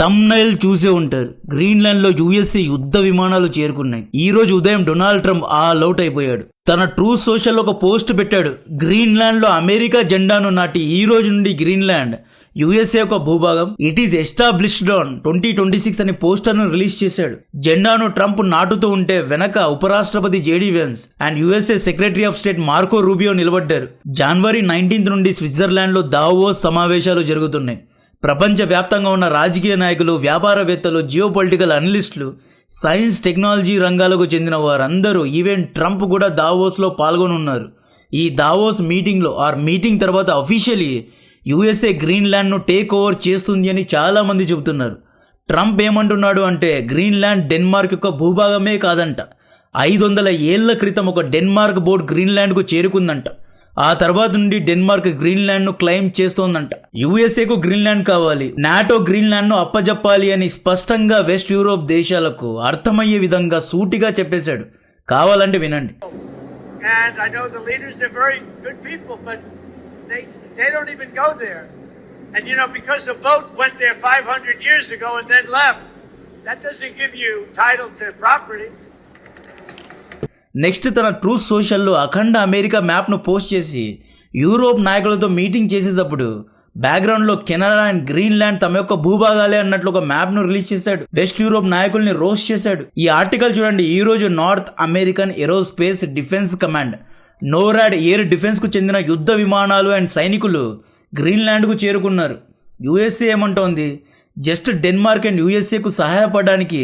Thumbnail చూసే ఉంటారు. Greenland లో యుఎస్ఏ యుద్ధ విమానాలు చేరుకున్నాయి. ఈ రోజు ఉదయం డొనాల్డ్ ట్రంప్ ఆల్ అవుట్ అయిపోయాడు. తన ట్రూత్ సోషల్ లో ఒక పోస్ట్ పెట్టాడు. గ్రీన్లాండ్ లో అమెరికా జెండాను నాటి ఈ రోజు నుండి గ్రీన్లాండ్ యుఎస్ఏ ఒక భూభాగం, ఇట్ ఈస్ ఎస్టాబ్లిష్డ్ ఆన్ 2026 అని పోస్టర్ ను రిలీజ్ చేశాడు. జెండాను ట్రంప్ నాటుతూ ఉంటే వెనక ఉపరాష్ట్రపతి JD Vance and USA Secretary of State Marco Rubio నిలబడ్డారు. జనవరి 19 నుండి స్విట్జర్లాండ్ లో దావోస్ సమావేశాలు జరుగుతున్నాయి. ప్రపంచ వ్యాప్తంగా ఉన్న రాజకీయ నాయకులు, వ్యాపారవేత్తలు, జియో పొలిటికల్ అనలిస్టులు, సైన్స్ టెక్నాలజీ రంగాలకు చెందిన వారందరూ, ఈవెన్ ట్రంప్ కూడా దావోస్ లో పాల్గొనున్నారు. ఈ దావోస్ మీటింగ్ తర్వాత అఫీషియలీ యుఎస్ఏ గ్రీన్లాండ్ ను టేక్ ఓవర్ చేస్తుంది అని చాలా మంది చెబుతున్నారు. ట్రంప్ ఏమంటున్నాడు అంటే గ్రీన్లాండ్ డెన్మార్క్ యొక్క భూభాగమే కాదంట. 500 ఏళ్ల క్రితం ఒక డెన్మార్క్ బోట్ గ్రీన్లాండ్ కు చేరుకుందంట. ఆ తర్వాత నుండి డెన్మార్క్ గ్రీన్లాండ్ ను క్లెయిమ్ చేస్తోందంట. యుఎస్ఏకు గ్రీన్లాండ్ కావాలి, నాటో గ్రీన్లాండ్ ను అప్పజెప్పాలి అని స్పష్టంగా వెస్ట్ యూరోప్ దేశాలకు అర్థమయ్యే విధంగా సూటిగా చెప్పేశాడు. కావాలంటే వినండి. They don't even go there. And because the boat went there 500 years ago and then left, that doesn't give you title to property. Next తన ట్రూత్ సోషల్లో అఖండ అమెరికా మ్యాప్ను పోస్ట్ చేసి యూరోప్ నాయకులతో మీటింగ్ చేసేటప్పుడు బ్యాక్గ్రౌండ్లో కెనడా అండ్ గ్రీన్లాండ్ తమ యొక్క భూభాగాలే అన్నట్లు ఒక మ్యాప్ను రిలీజ్ చేశాడు. వెస్ట్ యూరోప్ నాయకుల్ని రోస్ట్ చేశాడు. ఈ ఆర్టికల్ చూడండి. ఈ రోజు North American Aerospace Defence Command NORAD air డిఫెన్స్కు చెందిన యుద్ధ విమానాలు అండ్ సైనికులు గ్రీన్లాండ్కు చేరుకున్నారు. యుఎస్ఏ ఏమంటోంది, జస్ట్ డెన్మార్క్ అండ్ యుఎస్ఏకు సహాయపడడానికి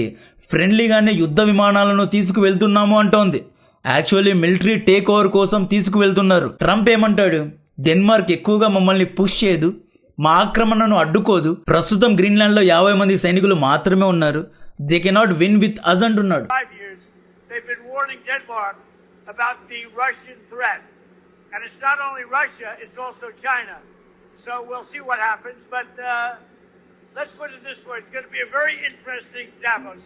ఫ్రెండ్లీగానే యుద్ధ విమానాలను తీసుకువెళ్తున్నాము అంటోంది. యాక్చువల్లీ మిలిటరీ టేక్ ఓవర్ కోసం తీసుకువెళ్తున్నారు. ట్రంప్ ఏమంటాడు, డెన్మార్క్ ఎక్కువగా మమ్మల్ని పుష్ చేయదు, మా ఆక్రమణను అడ్డుకోదు, ప్రస్తుతం గ్రీన్లాండ్లో 50 మంది సైనికులు మాత్రమే ఉన్నారు, they cannot win with us అంటున్నాడు. About the Russian threat. And it's not only Russia, it's also China. So we'll see what happens. But let's put it this way. It's going to be a very interesting Davos.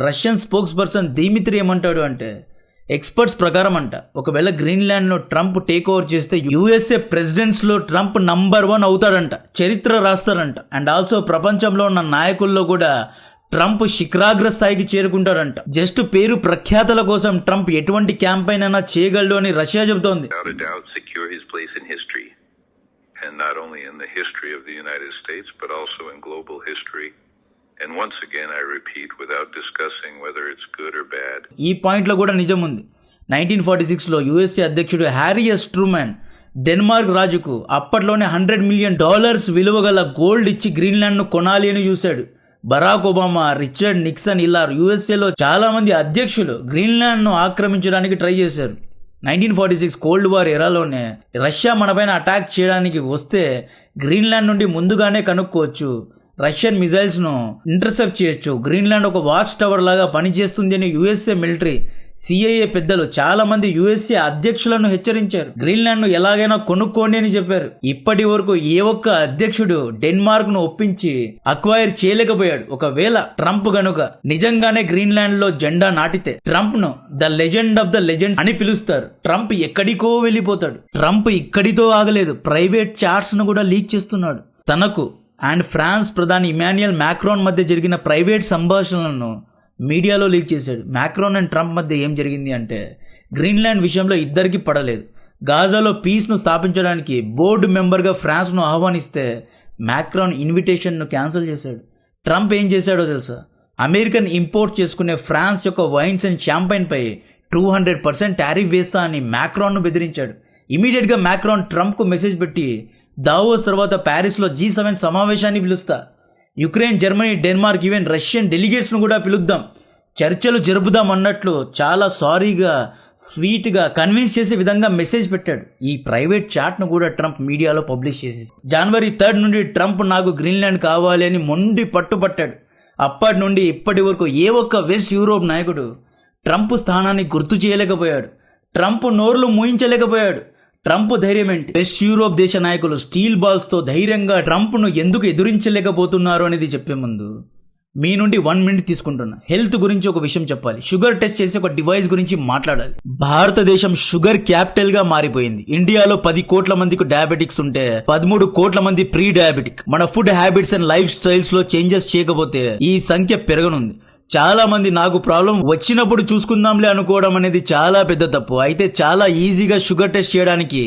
Russian spokesperson Dmitry అంటే experts ప్రకారం అంట ఒకవేళ గ్రీన్లాండ్లో Trump take over చేస్తే USA ప్రెసిడెంట్స్లో Trump number 1 అవుతాడంట, చరిత్ర రాస్తారంట. అండ్ ఆల్సో ప్రపంచంలో ఉన్న నాయకుల్లో కూడా ట్రంప్ శిఖరాగ్ర స్థాయికి చేరుకుంటాడంట. జస్ట్ పేరు ప్రఖ్యాతల కోసం ట్రంప్ ఎటువంటి క్యాంపెయిన్ అయినా చేయగలడు అని రష్యా చెబుతోంది. ఈ పాయింట్ లో కూడా నిజం ఉంది. 1946లో యుఎస్ఏ అధ్యక్షుడు హ్యారీ ఎస్ ట్రూమాన్ డెన్మార్క్ రాజుకు అప్పట్లోనే $100 మిలియన్ విలువ గల గోల్డ్ ఇచ్చి గ్రీన్లాండ్ ను కొనాలి అని చూశాడు. బరాక్ ఒబామా, రిచర్డ్ నిక్సన్ ఇలా యుఎస్ఏలో చాలా మంది అధ్యక్షులు గ్రీన్లాండ్ ను ఆక్రమించడానికి ట్రై చేశారు. 1946 కోల్డ్ వార్ ఎరాలోనే రష్యా మనపైన అటాక్ చేయడానికి వస్తే గ్రీన్లాండ్ నుండి ముందుగానే కనుక్కోవచ్చు, రష్యన్ మిజైల్స్ ను ఇంటర్సెప్ట్ చేయొచ్చు, గ్రీన్లాండ్ ఒక వాచ్ టవర్ లాగా పనిచేస్తుంది అని యుఎస్ఏ మిలిటరీ, సిఐఏ పెద్దలు చాలా మంది యుఎస్ఏ అధ్యక్షులను హెచ్చరించారు. గ్రీన్లాండ్ ను ఎలాగైనా కొనుక్కోండి అని చెప్పారు. ఇప్పటి వరకు ఏ ఒక్క అధ్యక్షుడు డెన్మార్క్ ను ఒప్పించి అక్వైర్ చేయలేకపోయాడు. ఒకవేళ ట్రంప్ గనుక నిజంగానే గ్రీన్లాండ్ లో జెండా నాటితే ట్రంప్ ను the legend of the legends అని పిలుస్తారు. ట్రంప్ ఎక్కడికో వెళ్ళిపోతాడు. ట్రంప్ ఇక్కడితో ఆగలేదు, ప్రైవేట్ చాట్స్ ను కూడా లీక్ చేస్తున్నాడు. తనకు అండ్ ఫ్రాన్స్ ప్రధాని ఇమాన్యుయల్ మ్యాక్రోన్ మధ్య జరిగిన ప్రైవేట్ సంభాషణలను మీడియాలో లీక్ చేశాడు. మ్యాక్రోన్ అండ్ ట్రంప్ మధ్య ఏం జరిగింది అంటే గ్రీన్లాండ్ విషయంలో ఇద్దరికి పడలేదు. గాజాలో పీస్ను స్థాపించడానికి బోర్డు మెంబర్గా ఫ్రాన్స్ను ఆహ్వానిస్తే మ్యాక్రాన్ ఇన్విటేషన్ను క్యాన్సిల్ చేశాడు. ట్రంప్ ఏం చేశాడో తెలుసా, అమెరికన్ ఇంపోర్ట్ చేసుకునే ఫ్రాన్స్ యొక్క వైన్స్ అండ్ షాంపైన్పై 200% టారిఫ్ వేస్తా అని మ్యాక్రాన్ను బెదిరించాడు. ఇమీడియట్గా మ్యాక్రాన్ ట్రంప్కు మెసేజ్ పెట్టి దావోస్ తర్వాత ప్యారిస్లో G7 సమావేశాన్ని పిలుస్తా, Ukraine, Germany, Denmark, even Russian డెలిగేట్స్ను కూడా పిలుద్దాం, చర్చలు జరుపుదాం అన్నట్లు చాలా సారీగా స్వీట్గా కన్విన్స్ చేసే విధంగా మెసేజ్ పెట్టాడు. ఈ ప్రైవేట్ చాట్ను కూడా ట్రంప్ మీడియాలో పబ్లిష్ చేసి జనవరి 3 నుండి ట్రంప్ నాకు గ్రీన్లాండ్ కావాలి అని మొండి పట్టుపట్టాడు. అప్పటి నుండి ఇప్పటి వరకు ఏ ఒక్క వెస్ట్ యూరోప్ నాయకుడు ట్రంప్ స్థానాన్ని గుర్తు చేయలేకపోయాడు. ట్రంప్ నోర్లు మూయించలేకపోయాడు. ట్రంప్ ధైర్యం ఏంటి? వెస్ట్ యూరోప్ దేశ నాయకులు స్టీల్ బాల్స్తో ధైర్యంగా ట్రంప్ను ఎందుకు ఎదురించలేకపోతున్నారు అనేది చెప్పే ముందు మీ నుండి 1 మినిట్ తీసుకుంటున్నా. హెల్త్ గురించి ఒక విషయం చెప్పాలి. షుగర్ టెస్ట్ చేసే ఒక డివైస్ గురించి మాట్లాడాలి. భారతదేశం షుగర్ క్యాపిటల్ గా మారిపోయింది. ఇండియాలో 10 కోట్ల మందికి డయాబెటిక్స్ ఉంటే 13 కోట్ల మంది ప్రీ డయాబెటిక్. మన food habits and life styles లో చేంజెస్ చేయకపోతే ఈ సంఖ్య పెరగనుంది. చాలా మంది నాకు ప్రాబ్లం వచ్చినప్పుడు చూసుకుందాంలే అనుకోవడం అనేది చాలా పెద్ద తప్పు. అయితే చాలా ఈజీగా షుగర్ టెస్ట్ చేయడానికి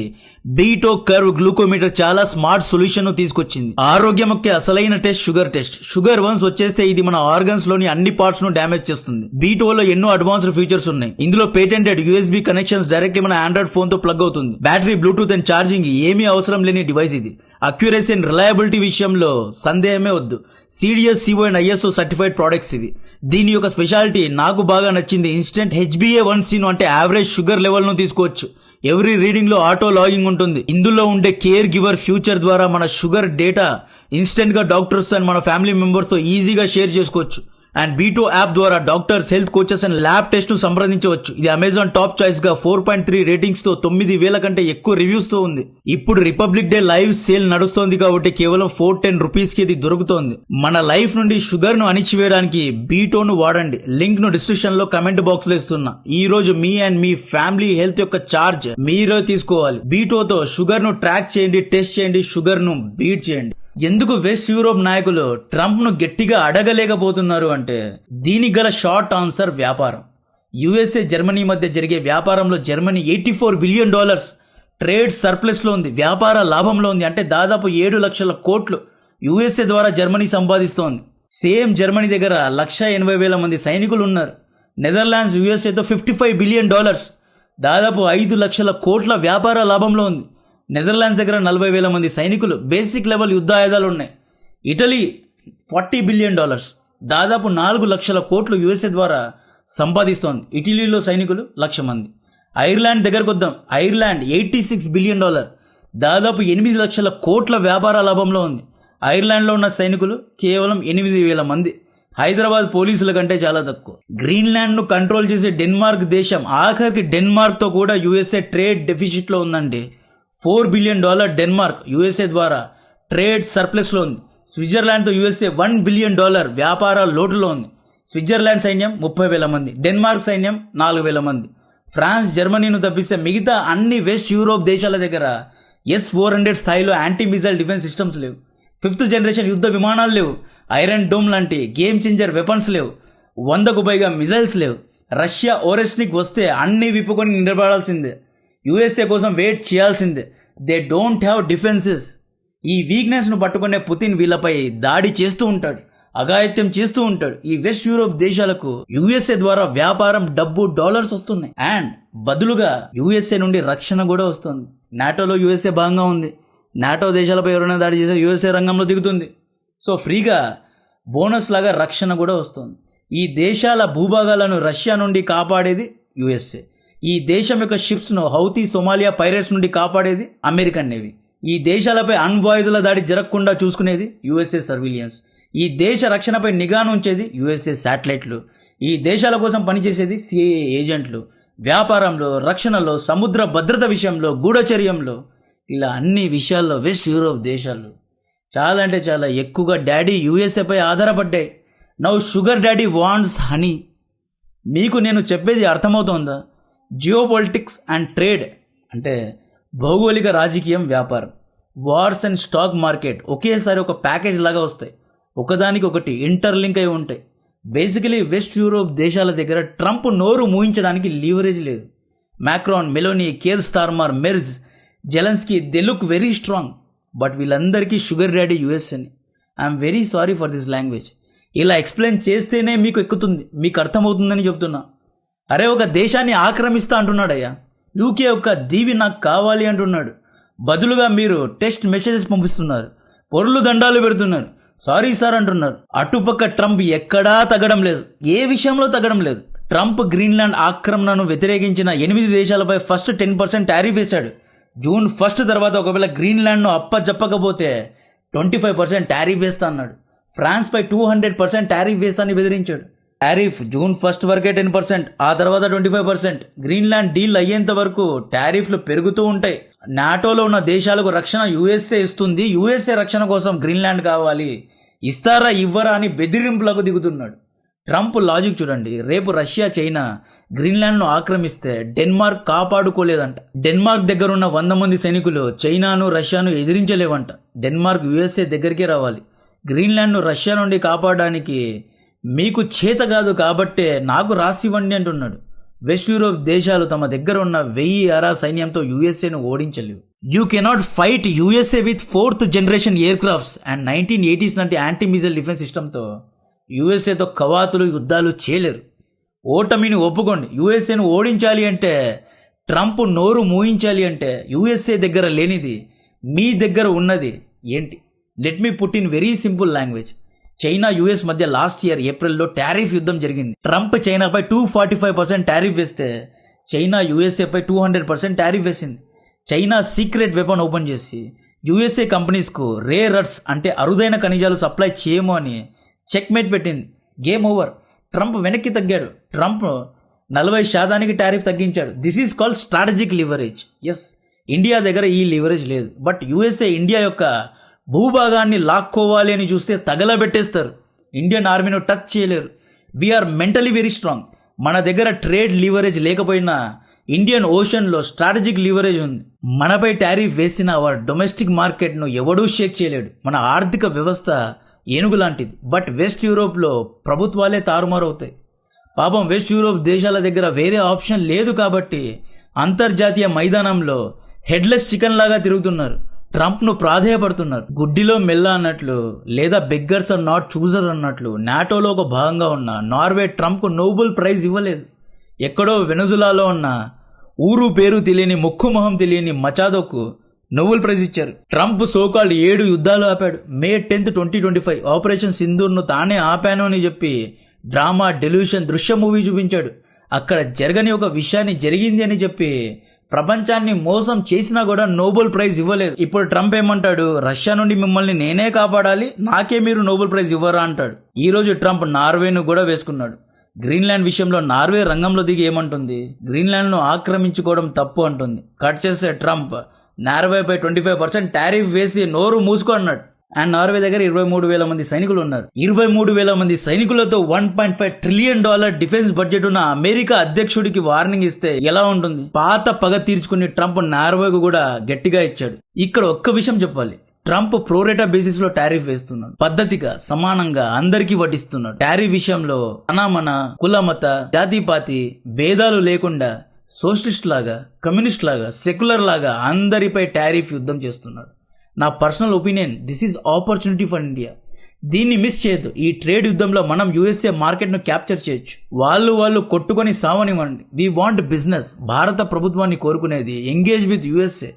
బీటో కర్వ్ గ్లూకోమీటర్ చాలా స్మార్ట్ సొల్యూషన్ తీసుకొచ్చింది. ఆరోగ్యంకి అసలైన test sugar test. Sugar once వచ్చేస్తే ఇది మన ఆర్గన్స్ లోని అన్ని పార్ట్స్ ను డ్యామేజ్ చేస్తుంది. బీటోలో ఎన్నో అడ్వాన్స్డ్ ఫీచర్స్ ఉన్నాయి. ఇందులో పేటెంటెడ్ యూఎస్బీ కనెక్షన్స్ డైరెక్ట్ మన ఆండ్రాయిడ్ ఫోన్ తో ప్లగ్ అవుతుంది. బ్యాటరీ, బ్లూటూత్ అండ్ ఛార్జింగ్ ఏమీ అవసరం లేని డివైస్ ఇది. అక్యురసీ అండ్ రిలయబిలిటీ విషయంలో సందేహమే వద్దు. CDS, CO and ISO certified products ఇవి. దీని యొక్క స్పెషాలిటీ నాకు బాగా నచ్చింది. ఇన్స్టెంట్ HbA1c అంటే యావరేజ్ షుగర్ లెవెల్ ను తీసుకోవచ్చు. ఎవ్రీ రీడింగ్ లో ఆటో లాగింగ్ ఉంటుంది. ఇందులో ఉండే కేర్ గివర్ ఫ్యూచర్ ద్వారా మన షుగర్ డేటా ఇన్స్టెంట్ గా డాక్టర్స్ అండ్ మన ఫ్యామిలీ మెంబర్స్ తో ఈజీగా షేర్ చేసుకోవచ్చు. అండ్ బీటో యాప్ ద్వారా doctors, health coaches and lab test ను సంప్రదించవచ్చు. ఇది అమెజాన్ టాప్ చాయిస్ గా 4.3 రేటింగ్స్ తో 9,000 కంటే ఎక్కువ రివ్యూస్ తో ఉంది. ఇప్పుడు రిపబ్లిక్ డే లైవ్ సేల్ నడుస్తోంది కాబట్టి కేవలం 410 రూపీస్ కి ఇది దొరుకుతోంది. మన లైఫ్ నుండి షుగర్ ను అణిచివేయడానికి బీటోను వాడండి. లింక్ ను డిస్క్రిప్షన్ లో కమెంట్ బాక్స్ లో ఇస్తున్నా. ఈ రోజు me and me family health యొక్క చార్జ్ మీరే తీసుకోవాలి. బీటోతో షుగర్ ను ట్రాక్ చేయండి, టెస్ట్ చేయండి, షుగర్ ను బీట్ చేయండి. ఎందుకు వెస్ట్ యూరోప్ నాయకులు ట్రంప్ ను గట్టిగా అడగలేకపోతున్నారు అంటే దీనికి గల షార్ట్ ఆన్సర్ వ్యాపారం. యుఎస్ఏ, జర్మనీ మధ్య జరిగే వ్యాపారంలో జర్మనీ $84 బిలియన్ ట్రేడ్ సర్ప్లస్ లో ఉంది, వ్యాపార లాభంలో ఉంది. అంటే దాదాపు 7 లక్షల కోట్లు యుఎస్ఏ ద్వారా జర్మనీ సంపాదిస్తోంది. సేమ్ జర్మనీ దగ్గర 1,80,000 మంది సైనికులు ఉన్నారు. నెదర్లాండ్స్ యుఎస్ఏతో $55 బిలియన్, దాదాపు 5 లక్షల కోట్ల వ్యాపార లాభంలో ఉంది. నెదర్లాండ్స్ దగ్గర 40,000 మంది సైనికులు, బేసిక్ లెవెల్ యుద్ధ ఆయుధాలు ఉన్నాయి. ఇటలీ $40 బిలియన్, దాదాపు 4 లక్షల కోట్లు యుఎస్ఏ ద్వారా సంపాదిస్తోంది. ఇటలీలో సైనికులు 1,00,000 మంది. ఐర్లాండ్ దగ్గరకు వద్దాం. ఐర్లాండ్ $86 బిలియన్, దాదాపు 8 లక్షల కోట్ల వ్యాపార లాభంలో ఉంది. ఐర్లాండ్లో ఉన్న సైనికులు కేవలం 8,000 మంది. హైదరాబాద్ పోలీసుల కంటే చాలా తక్కువ. గ్రీన్లాండ్ ను కంట్రోల్ చేసే డెన్మార్క్ దేశం, ఆఖరికి డెన్మార్క్ తో కూడా యుఎస్ఏ ట్రేడ్ డెఫిసిట్ లో ఉందండి. $4 బిలియన్ డెన్మార్క్ యుఎస్ఏ ద్వారా ట్రేడ్ సర్ప్లస్ లో ఉంది. స్విట్జర్లాండ్ తో యుఎస్ఏ $1 బిలియన్ వ్యాపార లోటులో ఉంది. స్విట్జర్లాండ్ సైన్యం 30,000 మంది, డెన్మార్క్ సైన్యం 4,000 మంది. ఫ్రాన్స్, జర్మనీను తప్పిస్తే మిగతా అన్ని వెస్ట్ యూరోప్ దేశాల దగ్గర S-400 స్థాయిలో యాంటీ మిసైల్ డిఫెన్స్ సిస్టమ్స్ లేవు. 5th జనరేషన్ యుద్ధ విమానాలు లేవు. ఐరన్ డోమ్ లాంటి గేమ్ చేంజర్ వెపన్స్ లేవు. 100కు పైగా మిసైల్స్ లేవు. రష్యా ఓరెస్నిక్ వస్తే అన్ని విప్పుకొని నిలబడాల్సిందే. యుఎస్ఏ కోసం వెయిట్ చేయాల్సిందే. They don't have defences. ఈ వీక్నెస్ ను పట్టుకునే పుతిన్ వీళ్ళపై దాడి చేస్తూ ఉంటాడు, అఘాయిత్యం చేస్తూ ఉంటాడు. ఈ వెస్ట్ యూరోప్ దేశాలకు యుఎస్ఏ ద్వారా వ్యాపారం, డబ్బు, డాలర్స్ వస్తున్నాయి. అండ్ బదులుగా యుఎస్ఏ నుండి రక్షణ కూడా వస్తుంది. నాటోలో యుఎస్ఏ భాగంగా ఉంది. నాటో దేశాలపై ఎవరైనా దాడి చేస్తే యుఎస్ఏ రంగంలో దిగుతుంది. సో ఫ్రీగా బోనస్ లాగా రక్షణ కూడా వస్తుంది. ఈ దేశాల భూభాగాలను రష్యా నుండి కాపాడేది యుఎస్ఏ. ఈ దేశం యొక్క షిప్స్ ను హౌతీ, సోమాలియా పైరేట్స్ నుండి కాపాడేది అమెరికన్ నేవీ. ఈ దేశాలపై అణ్వాయుధుల దాడి జరగకుండా చూసుకునేది యుఎస్ఏ సర్విలియన్స్. ఈ దేశ రక్షణపై నిఘా ఉంచేది యుఎస్ఏ శాటిలైట్లు. ఈ దేశాల కోసం పనిచేసేది సిఐఏ ఏజెంట్లు. వ్యాపారంలో, రక్షణలో, సముద్ర భద్రత విషయంలో, గూఢచర్యంలో, ఇలా అన్ని విషయాల్లో వెస్ట్ యూరోప్ దేశాలు చాలా అంటే చాలా ఎక్కువగా డాడీ యుఎస్ఏపై ఆధారపడ్డాయి. Now sugar daddy wants honey. మీకు నేను చెప్పేది అర్థమవుతోందా? జియోపాలిటిక్స్ అండ్ ట్రేడ్ అంటే భౌగోళిక రాజకీయం, వ్యాపారం, వార్స్ అండ్ స్టాక్ మార్కెట్ ఒకేసారి ఒక ప్యాకేజ్ లాగా వస్తాయి. ఒకదానికి ఒకటి ఇంటర్లింక్ అయి ఉంటాయి. బేసికలీ వెస్ట్ యూరోప్ దేశాల దగ్గర ట్రంప్ నోరు మూయించడానికి లీవరేజ్ లేదు. Macron, Meloni, care Starmer, merge, Zelensky, they look very strong. But వీళ్ళందరికీ షుగర్ డాడీ యుఎస్ అని. I'm very sorry for this language. ఇలా ఎక్స్ప్లెయిన్ చేస్తేనే మీకు ఎక్కుతుంది, మీకు అర్థమవుతుందని చెప్తున్నా. అరే ఒక దేశాన్ని ఆక్రమిస్తా అంటున్నాడయ్యా. యూకే యొక్క దీవి నాకు కావాలి అంటున్నాడు. బదులుగా మీరు టెక్స్ట్ మెసేజెస్ పంపిస్తున్నారు, పొరులు దండాలు పెడుతున్నారు, సారీ సార్ అంటున్నారు. అటుపక్క ట్రంప్ ఎక్కడా తగ్గడం లేదు, ఏ విషయంలో తగ్గడం లేదు. ట్రంప్ గ్రీన్లాండ్ ఆక్రమణను వ్యతిరేకించిన 8 దేశాలపై ఫస్ట్ 10% టారిఫ్ వేశాడు. జూన్ 1 తర్వాత ఒకవేళ గ్రీన్లాండ్ను అప్పజెప్పకపోతే 25% టారిఫ్ వేస్తా అన్నాడు. ఫ్రాన్స్ పై 200% టారిఫ్ వేస్తానని బెదిరించాడు. టారిఫ్ జూన్ 1 వరకే 10%, ఆ తర్వాత 25%. గ్రీన్లాండ్ డీల్ అయ్యేంత వరకు టారిఫ్లు పెరుగుతూ ఉంటాయి. నాటోలో ఉన్న దేశాలకు రక్షణ యుఎస్ఏ ఇస్తుంది. యుఎస్ఏ రక్షణ కోసం గ్రీన్లాండ్ కావాలి. ఇస్తారా ఇవ్వరా అని బెదిరింపులకు దిగుతున్నాడు. ట్రంప్ లాజిక్ చూడండి. రేపు రష్యా చైనా గ్రీన్లాండ్ను ఆక్రమిస్తే డెన్మార్క్ కాపాడుకోలేదంట. డెన్మార్క్ దగ్గర ఉన్న 100 మంది సైనికులు చైనాను రష్యాను ఎదిరించలేవంట. డెన్మార్క్ యుఎస్ఏ దగ్గరికే రావాలి. గ్రీన్లాండ్ను రష్యా నుండి కాపాడడానికి మీకు చేత కాదు కాబట్టే నాకు రాసివ్వండి అంటున్నాడు. వెస్ట్ యూరోప్ దేశాలు తమ దగ్గర ఉన్న 1000 అరా సైన్యంతో యుఎస్ఏను ఓడించలేవు. You cannot fight USA with 4th generation aircrafts and 1980s లాంటి యాంటీ మిసైల్ డిఫెన్స్ సిస్టంతో యుఎస్ఏతో కవాతులు యుద్ధాలు చేయలేరు. ఓటమిని ఒప్పుకోండి. యుఎస్ఏను ఓడించాలి అంటే, ట్రంప్ నోరు మూయించాలి అంటే యుఎస్ఏ దగ్గర లేనిది మీ దగ్గర ఉన్నది ఏంటి? Let me put in very simple language. China US మధ్య లాస్ట్ ఇయర్ ఏప్రిల్లో టారిఫ్ యుద్ధం జరిగింది. ట్రంప్ చైనాపై 245% టారిఫ్ వేస్తే చైనా యుఎస్ఏపై 200% టారిఫ్ వేసింది. చైనా సీక్రెట్ వెపన్ ఓపెన్ చేసి యుఎస్ఏ కంపెనీస్కు రేర్ ఎర్త్స్ అంటే అరుదైన ఖనిజాలు సప్లై చేయము అని చెక్మేట్ పెట్టింది. Game over. ట్రంప్ వెనక్కి తగ్గాడు. ట్రంప్ 40% టారిఫ్ తగ్గించాడు. This is called strategic leverage. Yes, India దగ్గర ఈ లివరేజ్ లేదు. బట్ యుఎస్ఏ ఇండియా యొక్క భూభాగాన్ని లాక్కోవాలి అని చూస్తే తగలబెట్టేస్తారు. ఇండియన్ ఆర్మీను టచ్ చేయలేరు. We are mentally very strong. మన దగ్గర ట్రేడ్ లివరేజ్ లేకపోయినా ఇండియన్ ఓషన్లో స్ట్రాటజిక్ లివరేజ్ ఉంది. మనపై టారిఫ్ వేసిన అవర్ డొమెస్టిక్ మార్కెట్ను ఎవడూ షేక్ చేయలేడు. మన ఆర్థిక వ్యవస్థ ఏనుగు లాంటిది. బట్ వెస్ట్ యూరోప్లో ప్రభుత్వాలే తారుమారవుతాయి. పాపం వెస్ట్ యూరోప్ దేశాల దగ్గర వేరే ఆప్షన్ లేదు కాబట్టి అంతర్జాతీయ మైదానంలో హెడ్లెస్ చికెన్ లాగా తిరుగుతున్నారు. ట్రంప్ను ప్రాధేయపడుతున్నారు. గుడ్డిలో మెల్ల అన్నట్లు, లేదా బెగ్గర్స్ ఆర్ నాట్ చూజర్ అన్నట్లు నాటోలో ఒక భాగంగా ఉన్న నార్వే ట్రంప్కు నోబెల్ ప్రైజ్ ఇవ్వలేదు. ఎక్కడో వెనుజులాలో ఉన్న ఊరు పేరు తెలియని ముక్కు మొహం తెలియని మచాదోకు నోబెల్ ప్రైజ్ ఇచ్చారు. ట్రంప్ సోకాల్డ్ 7 యుద్ధాలు ఆపాడు. May 10, 2025 ఆపరేషన్ సింధూర్ను తానే ఆపాను అని చెప్పి డ్రామా డెల్యూషన్ దృశ్య మూవీ చూపించాడు. అక్కడ జరగని ఒక విషయాన్ని జరిగింది అని చెప్పి ప్రపంచాన్ని మోసం చేసినా కూడా నోబెల్ ప్రైజ్ ఇవ్వలేదు. ఇప్పుడు ట్రంప్ ఏమంటాడు? రష్యా నుండి మిమ్మల్ని నేనే కాపాడాలి, నాకే మీరు నోబెల్ ప్రైజ్ ఇవ్వరా అంటాడు. ఈ రోజు ట్రంప్ నార్వేను కూడా వేసుకున్నాడు. గ్రీన్లాండ్ విషయంలో నార్వే రంగంలో దిగి ఏమంటుంది? గ్రీన్లాండ్ను ఆక్రమించుకోవడం తప్పు అంటుంది. కట్ చేస్తే ట్రంప్ నార్వేపై 25% టారిఫ్ వేసి నోరు మూసుకో అన్నాడు. అండ్ నార్వే దగ్గర 23,000 మంది సైనికులు ఉన్నారు. 23,000 మంది సైనికులతో $1.5 ట్రిలియన్ డిఫెన్స్ బడ్జెట్ ఉన్న అమెరికా అధ్యక్షుడికి వార్నింగ్ ఇస్తే ఎలా ఉంటుంది? పాత పగ తీర్చుకుని ట్రంప్ నార్వేకు కూడా గట్టిగా ఇచ్చాడు. ఇక్కడ ఒక్క విషయం చెప్పాలి. ట్రంప్ ప్రోరేటా బేసిస్ లో టారిఫ్ వేస్తున్నాడు. పద్ధతిగా సమానంగా అందరికీ వడ్డిస్తున్నాడు. టారిఫ్ విషయంలో అనామన కులమత జాతిపాతి భేదాలు లేకుండా సోషలిస్ట్ లాగా, కమ్యూనిస్ట్ లాగా, సెక్యులర్ లాగా అందరిపై టారిఫ్ యుద్ధం చేస్తున్నాడు. నా personal opinion, this is opportunity for India. దీన్ని మిస్ చేయొద్దు. ఈ ట్రేడ్ యుద్ధంలో మనం యుఎస్ఏ మార్కెట్ను క్యాప్చర్ చేయొచ్చు. వాళ్ళు కొట్టుకొని సావనివ్వండి. We want business. భారత ప్రభుత్వాన్ని కోరుకునేది ఎంగేజ్ విత్ యుఎస్ఏ.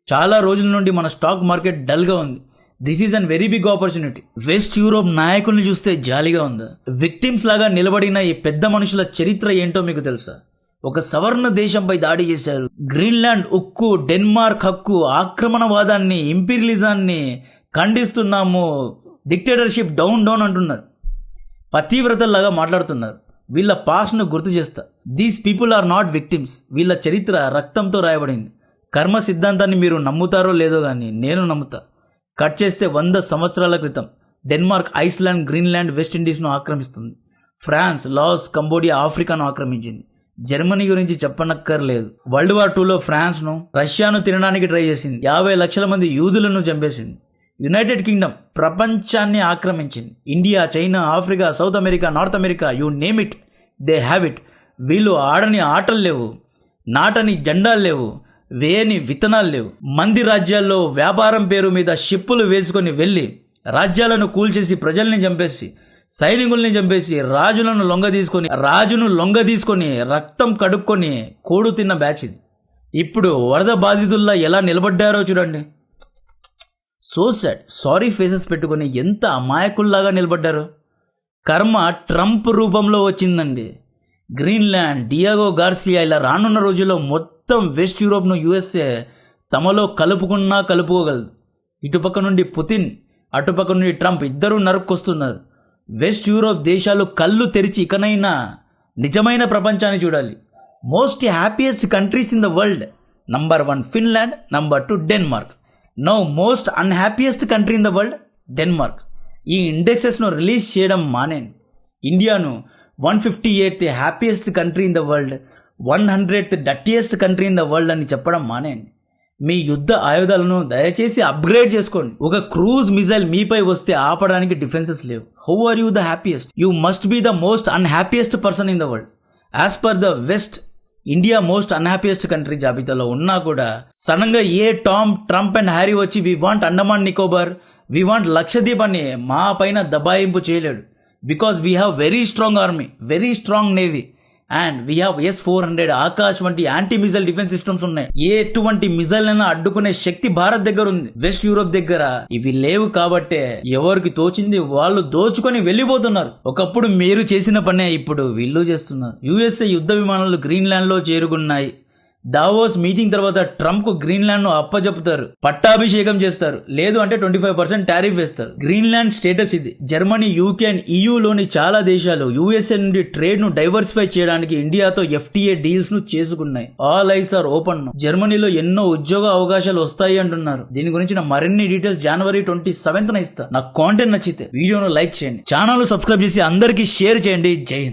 చాలా రోజుల నుండి మన స్టాక్ మార్కెట్ డల్గా ఉంది. This is an very big opportunity. West Europe నాయకుల్ని చూస్తే జాలిగా ఉందా? విక్టిమ్స్ లాగా నిలబడిన ఈ పెద్ద మనుషుల చరిత్ర ఏంటో మీకు తెలుసా? ఒక సవర్ణ దేశంపై దాడి చేశారు. గ్రీన్లాండ్ ఉక్కు, డెన్మార్క్ హక్కు, ఆక్రమణవాదాన్ని, ఇంపీరియలిజాన్ని ఖండిస్తున్నాము, డిక్టేటర్షిప్ డౌన్ డౌన్ అంటున్నారు. పతివ్రతల్లాగా మాట్లాడుతున్నారు. వీళ్ళ పాస్ట్ను గుర్తు చేస్తా. These people are not victims. వీళ్ళ చరిత్ర రక్తంతో రాయబడింది. కర్మ సిద్ధాంతాన్ని మీరు నమ్ముతారో లేదో కానీ నేను నమ్ముతా. కట్ చేస్తే 100 సంవత్సరాల క్రితం డెన్మార్క్ ఐస్లాండ్, గ్రీన్లాండ్, వెస్ట్ ఇండీస్ను ఆక్రమిస్తుంది. ఫ్రాన్స్, లాస్, కంబోడియా ఆఫ్రికాను ఆక్రమించింది. జర్మనీ గురించి చెప్పనక్కర్లేదు. వరల్డ్ వార్ 2లో ఫ్రాన్స్ను, రష్యాను తినడానికి ట్రై చేసింది. 50 లక్షల మంది యూదులను చంపేసింది. యునైటెడ్ కింగ్డమ్ ప్రపంచాన్ని ఆక్రమించింది. India, China, Africa, South America, North America, you name it, they have it. వీళ్ళు ఆడని ఆటలు లేవు, నాటని జెండాలు లేవు, వేయని విత్తనాలు లేవు. మంది రాజ్యాల్లో వ్యాపారం పేరు మీద షిప్పులు వేసుకొని వెళ్ళి రాజ్యాలను కూల్చేసి ప్రజల్ని చంపేసి సైనికుల్ని చంపేసి రాజును లొంగ తీసుకొని రక్తం కడుక్కొని కోడు తిన్న బ్యాచ్ ఇది. ఇప్పుడు వరద బాధితుల్లా ఎలా నిలబడ్డారో చూడండి. So sad. సారీ ఫేసెస్ పెట్టుకొని ఎంత అమాయకుల్లాగా నిలబడ్డారో. కర్మ ట్రంప్ రూపంలో వచ్చిందండి. గ్రీన్లాండ్, డియాగో గార్సియా ఇలా రానున్న రోజుల్లో మొత్తం వెస్ట్ యూరోప్ను యుఎస్ఏ తమలో కలుపుకోగలదు. ఇటుపక్క నుండి పుతిన్, అటుపక్క నుండి ట్రంప్ ఇద్దరూ నరుక్కొస్తున్నారు. వెస్ట్ యూరోప్ దేశాలు కళ్ళు తెరిచి ఇకనైనా నిజమైన ప్రపంచాన్ని చూడాలి. Most happiest countries in the world. Number 1 Finland, number 2 Denmark. Now most unhappiest country in the world Denmark. ఈ ఇండెక్సెస్ను రిలీజ్ చేయడం మానేయండి. ఇండియాను 158th happiest country in the world, 100th dirtiest country in the world అని చెప్పడం మానేయండి. మీ యుద్ధ ఆయుధాలను దయచేసి అప్గ్రేడ్ చేసుకోండి. ఒక క్రూజ్ మిజైల్ మీపై వస్తే ఆపడానికి డిఫెన్సెస్ లేవు. How are you the happiest? You must be the most unhappiest person in the world. As per the West, India most unhappiest country జాబితాలో ఉన్నా కూడా సడన్గా టామ్, ట్రంప్ అండ్ హ్యారీ వచ్చి we want Andaman Nicobar, we want Lakshadweep అని మా పైన దబాయింపు చేయలేడు. Because we have very strong army, very strong navy, and we have S-400 Akash వంటి యాంటీ మిజైల్ డిఫెన్స్ సిస్టమ్స్ ఉన్నాయి. ఎటువంటి మిజైల్ అయినా అడ్డుకునే శక్తి భారత్ దగ్గర ఉంది. వెస్ట్ యూరోప్ దగ్గర ఇవి లేవు కాబట్టే ఎవరికి తోచింది వాళ్ళు దోచుకొని వెళ్ళిపోతున్నారు. ఒకప్పుడు మీరు చేసిన పనే ఇప్పుడు వీళ్ళు చేస్తున్నారు. USA యుద్ధ విమానాలు గ్రీన్లాండ్ లో చేరుకున్నాయి. దావోస్ మీటింగ్ తర్వాత ట్రంప్ కు గ్రీన్లాండ్ ను అప్పజెపుతారు, పట్టాభిషేకం చేస్తారు, లేదు అంటే 25% టారిఫ్ వేస్తారు. గ్రీన్లాండ్ స్టేటస్ ఇది. జర్మనీ, UK అండ్ EU లోని చాలా దేశాలు USA నుండి ట్రేడ్ ను డైవర్సిఫై చేయడానికి ఇండియాతో FTA డీల్స్ ను చేసుకున్నాయి. All eyes are open. జర్మనీలో ఎన్నో ఉద్యోగ అవకాశాలు వస్తాయి అంటున్నారు. దీని గురించి మరిన్ని డీటెయిల్స్ January 27th ఇస్తా. నాకు కాంటెంట్ నచ్చితే వీడియోను లైక్ చేయండి, ఛానల్ సబ్స్క్రైబ్ చేసి అందరికీ షేర్ చేయండి. జై హింద్.